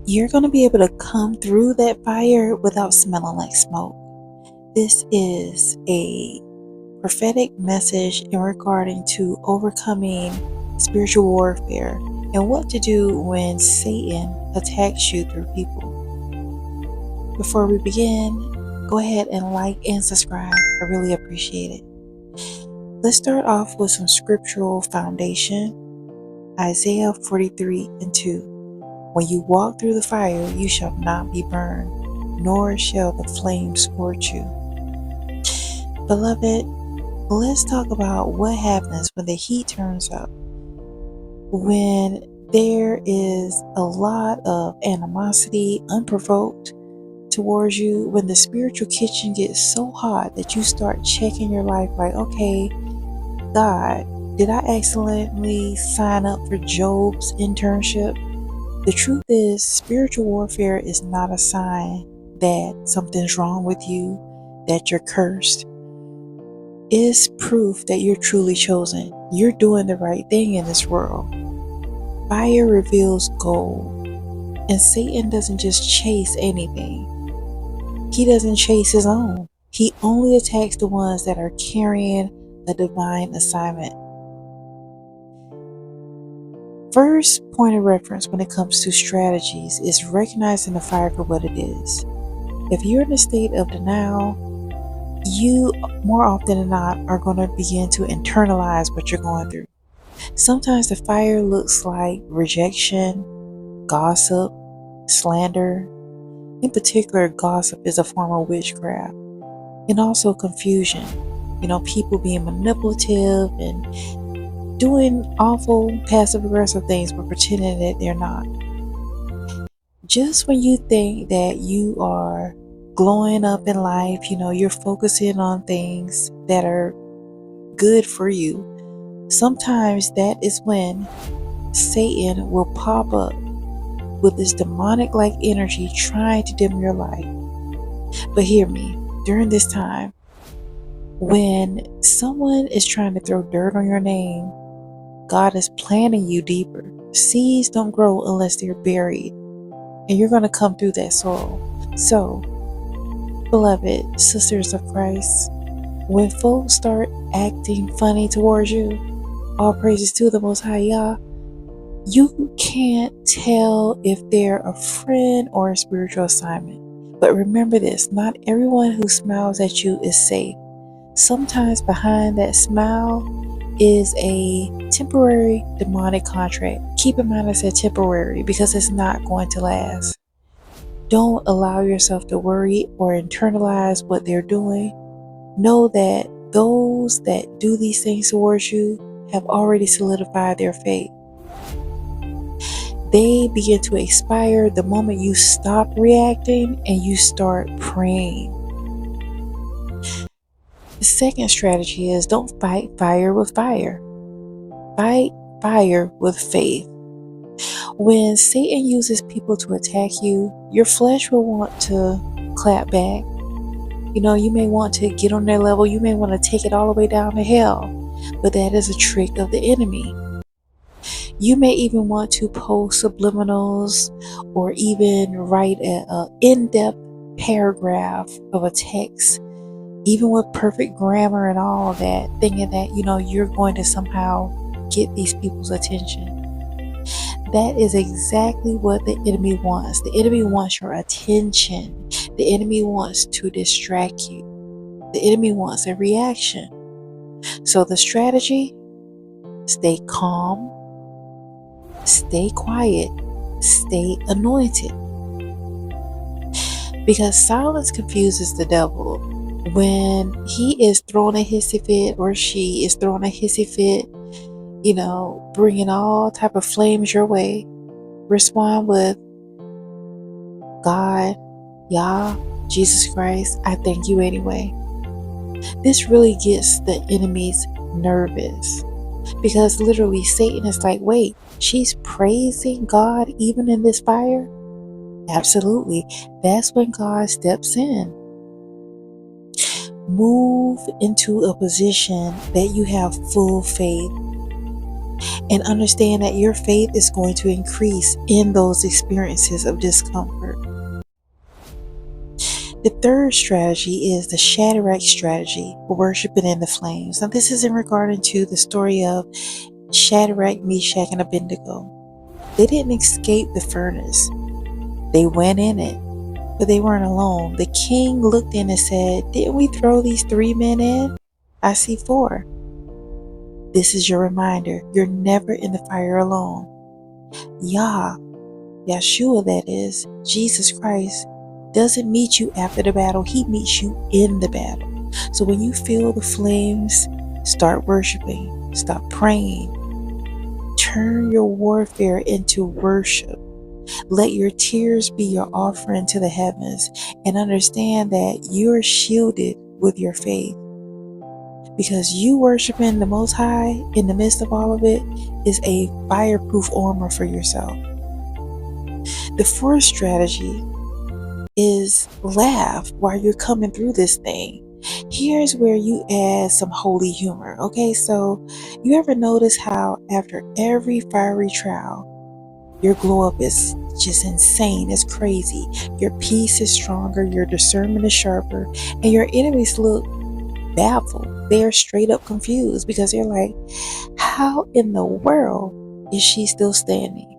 you're going to be able to come through that fire without smelling like smoke. This is a prophetic message in regarding to overcoming spiritual warfare and what to do when Satan attacks you through people. Before we begin, go ahead and like and subscribe. I really appreciate it. Let's start off with some scriptural foundation. Isaiah 43:2. When you walk through the fire, you shall not be burned, nor shall the flame scorch you. Beloved, let's talk about what happens when the heat turns up. When there is a lot of animosity, unprovoked, towards you, when the spiritual kitchen gets so hot that you start checking your life like, okay, God, did I accidentally sign up for Job's internship? The truth is, spiritual warfare is not a sign that something's wrong with you, that you're cursed. It's proof that you're truly chosen. You're doing the right thing in this world. Fire reveals gold, and Satan doesn't just chase anything. He doesn't chase his own. He only attacks the ones that are carrying a divine assignment. First point of reference when it comes to strategies is recognizing the fire for what it is. If you're in a state of denial, you more often than not are going to begin to internalize what you're going through. Sometimes the fire looks like rejection, gossip, slander. In particular, gossip is a form of witchcraft, and also confusion. People being manipulative and doing awful passive aggressive things but pretending that they're not. Just when you think that you are glowing up in life, you're focusing on things that are good for you, sometimes that is when Satan will pop up with this demonic-like energy trying to dim your light. But hear me, during this time, when someone is trying to throw dirt on your name, God is planting you deeper. Seeds don't grow unless they're buried, and you're going to come through that soil. So, beloved sisters of Christ, when folks start acting funny towards you, all praises to the Most High Yah, you can't tell if they're a friend or a spiritual assignment. But remember this, not everyone who smiles at you is safe. Sometimes behind that smile is a temporary demonic contract. Keep in mind I said temporary because it's not going to last. Don't allow yourself to worry or internalize what they're doing. Know that those that do these things towards you have already solidified their fate. They begin to expire the moment you stop reacting and you start praying. The second strategy is don't fight fire with fire. Fight fire with faith. When Satan uses people to attack you, your flesh will want to clap back. You may want to get on their level. You may want to take it all the way down to hell. But that is a trick of the enemy. You may even want to post subliminals or even write an in-depth paragraph of a text, even with perfect grammar and all of that, thinking that, you're going to somehow get these people's attention. That is exactly what the enemy wants. The enemy wants your attention. The enemy wants to distract you. The enemy wants a reaction. So the strategy, stay calm, stay quiet, stay anointed. Because silence confuses the devil. When he is throwing a hissy fit or she is throwing a hissy fit, bringing all type of flames your way, respond with, God, Yah, Jesus Christ, I thank you anyway. This really gets the enemies nervous because literally Satan is like, wait, she's praising God even in this fire? Absolutely. That's when God steps in. Move into a position that you have full faith. And understand that your faith is going to increase in those experiences of discomfort. The third strategy is the Shadrach strategy, worshiping in the flames. Now, this is in regard to the story of Shadrach, Meshach, and Abednego. They didn't escape the furnace. They went in it, but they weren't alone. The king looked in and said, "Didn't we throw these 3 men in? I see 4. This is your reminder. You're never in the fire alone. Yeshua, that is, Jesus Christ, doesn't meet you after the battle. He meets you in the battle. So when you feel the flames, start worshiping. Stop praying. Turn your warfare into worship. Let your tears be your offering to the heavens, and understand that you're shielded with your faith. Because you worshiping the Most High in the midst of all of it is a fireproof armor for yourself. The fourth strategy is laugh while you're coming through this thing. Here's where you add some holy humor. Okay, so you ever notice how after every fiery trial, your glow up is just insane. It's crazy. Your peace is stronger, your discernment is sharper, and your enemies look baffled. They're straight up confused because they're like, how in the world is she still standing?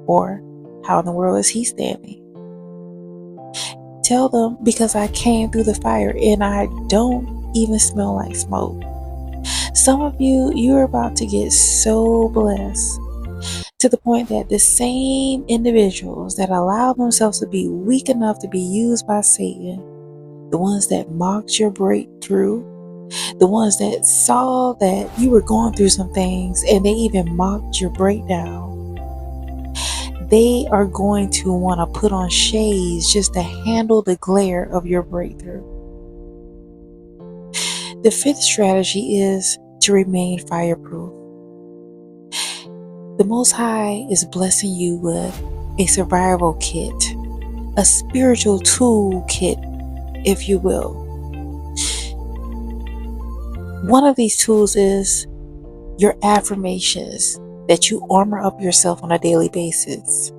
Or how in the world is he standing? Tell them, because I came through the fire and I don't even smell like smoke. Some of you, you're about to get so blessed to the point that the same individuals that allow themselves to be weak enough to be used by Satan, the ones that mocked your breakthrough, the ones that saw that you were going through some things and they even mocked your breakdown, they are going to want to put on shades just to handle the glare of your breakthrough. The fifth strategy is to remain fireproof. The Most High is blessing you with a survival kit, a spiritual tool kit, if you will. One of these tools is your affirmations that you armor up yourself on a daily basis.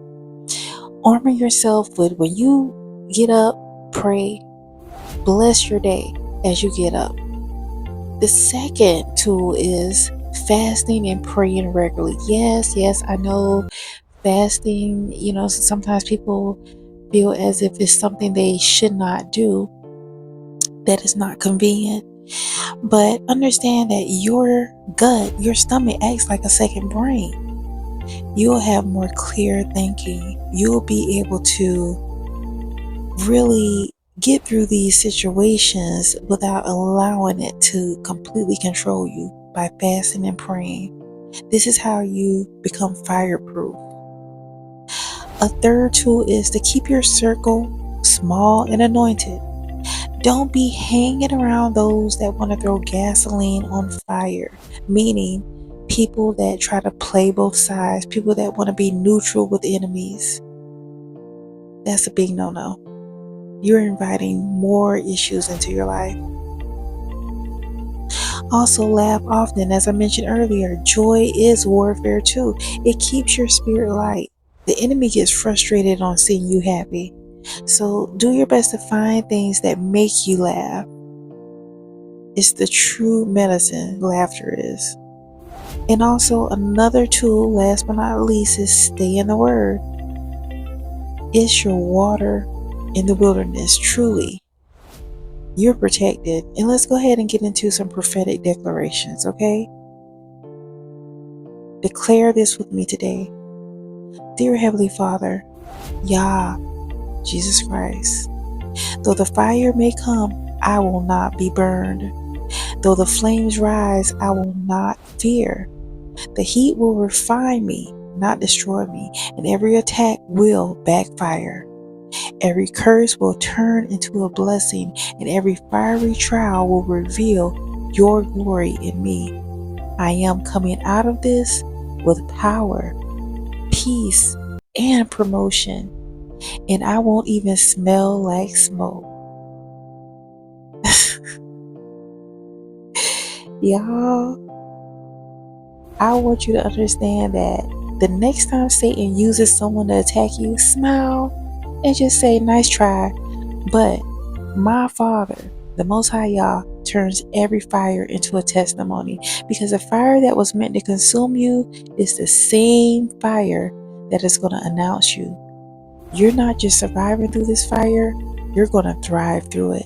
Armor yourself with, when you get up, pray, bless your day as you get up. The second tool is fasting and praying regularly. Yes, I know fasting, sometimes people feel as if it's something they should not do, that is not convenient. But understand that your gut, your stomach acts like a second brain. You'll have more clear thinking. You'll be able to really get through these situations without allowing it to completely control you by fasting and praying. This is how you become fireproof. A third tool is to keep your circle small and anointed. Don't be hanging around those that want to throw gasoline on fire, meaning people that try to play both sides, people that want to be neutral with enemies. That's a big no-no. You're inviting more issues into your life. Also, laugh often. As I mentioned earlier, joy is warfare too. It keeps your spirit light. The enemy gets frustrated on seeing you happy. So do your best to find things that make you laugh. It's the true medicine, laughter is. And also another tool, last but not least, is stay in the Word. It's your water in the wilderness, truly. You're protected. And let's go ahead and get into some prophetic declarations, okay? Declare this with me today. Dear Heavenly Father, Yah, Jesus Christ, though the fire may come, I will not be burned. Though the flames rise, I will not fear. The heat will refine me, not destroy me, and every attack will backfire. Every curse will turn into a blessing, and every fiery trial will reveal your glory in me. I am coming out of this with power, peace, and promotion, and I won't even smell like smoke. Y'all, I want you to understand that the next time Satan uses someone to attack you, smile and just say, nice try. But my Father, the Most High Yah, turns every fire into a testimony, because the fire that was meant to consume you is the same fire that is going to announce you. You're not just surviving through this fire, you're going to thrive through it.